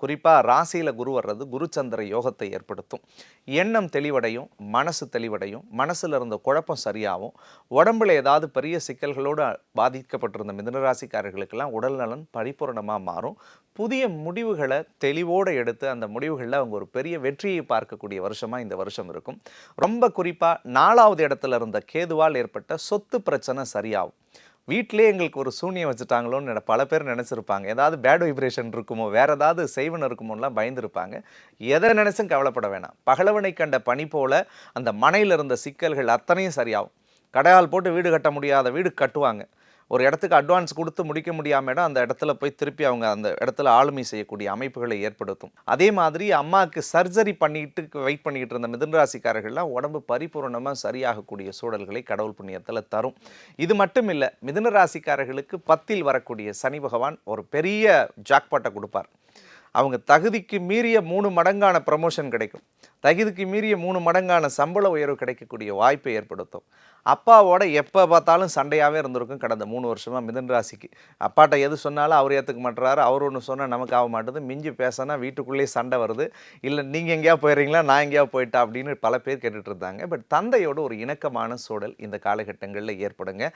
குறிப்பாக ராசியில் குரு வர்றது குருச்சந்திர யோகத்தை ஏற்படுத்தும். எண்ணம் தெளிவடையும், மனசு தெளிவடையும், மனசில் இருந்த குழப்பம் சரியாகும். உடம்புல ஏதாவது பெரிய சிக்கல்களோடு பாதிக்கப்பட்டிருந்த மிதுனராசிக்காரர்களுக்கெல்லாம் உடல் நலன் பரிபூரணமாக மாறும். புதிய முடிவுகளை தெளிவோடு எடுத்து அந்த முடிவுகளில் அவங்க ஒரு பெரிய வெற்றியை பார்க்கக்கூடிய வருஷமாக இந்த வருஷம் இருக்கும். ரொம்ப குறிப்பாக 4வது இடத்துல இருந்த கேதுவால் ஏற்பட்ட சொத்து பிரச்சனை சரியாகும். வீட்டிலேயே எங்களுக்கு ஒரு சூனியம் வச்சுட்டாங்களோன்னு பல பேர் நினச்சிருப்பாங்க. ஏதாவது பேட் வைப்ரேஷன் இருக்குமோ, வேறு ஏதாவது செய்வன இருக்குமோலாம் பயந்துருப்பாங்க. எதை நினச்சும் கவலைப்பட வேணாம். பகலவனை கண்ட பனி போல அந்த மனையில் இருந்த சிக்கல்கள் அத்தனையும் சரியாகும். கடையால் போட்டு வீடு கட்ட முடியாத வீடு கட்டுவாங்க. ஒரு இடத்துக்கு அட்வான்ஸ் கொடுத்து முடிக்க முடியாம இடம் அந்த இடத்துல போய் திருப்பி அவங்க அந்த இடத்துல ஆளுமை செய்யக்கூடிய அமைப்புகளை ஏற்படுத்தும். அதே மாதிரி அம்மாவுக்கு சர்ஜரி பண்ணிட்டு வெயிட் பண்ணிக்கிட்டு இருந்த மிதுனராசிக்காரர்கள்லாம் உடம்பு பரிபூர்ணமாக சரியாகக்கூடிய சூழல்களை கடவுள் புண்ணியத்தில் தரும். இது மட்டும் இல்லை, மிதுனராசிக்காரர்களுக்கு 10ல் வரக்கூடிய சனி பகவான் ஒரு பெரிய ஜாக்பாட்டை கொடுப்பார். அவங்க தகுதிக்கு மீறிய 3 மடங்கான ப்ரமோஷன் கிடைக்கும். தகுதிக்கு மீறிய 3 மடங்கான சம்பள உயர்வு கிடைக்கக்கூடிய வாய்ப்பை ஏற்படுத்தும். அப்பாவோட எப்போ பார்த்தாலும் சண்டையாகவே இருந்திருக்கும் கடந்த 3 வருஷமாக மிதுன ராசிக்கு. அப்பாட்ட எது சொன்னாலும் அவர் ஏற்றுக்க மாட்டுறாரு. அவர் ஒன்று சொன்னால் நமக்கு ஆக மாட்டுது. மிஞ்சி பேசினா வீட்டுக்குள்ளேயே சண்டை வருது. இல்லை நீங்கள் எங்கேயாவது போயிடுறீங்களா, நான் எங்கேயாவது போயிட்டா அப்படின்னு பல பேர் கேட்டுட்டு இருந்தாங்க. பட் தந்தையோட ஒரு இணக்கமான சூழல் இந்த காலகட்டங்களில் ஏற்படுங்க.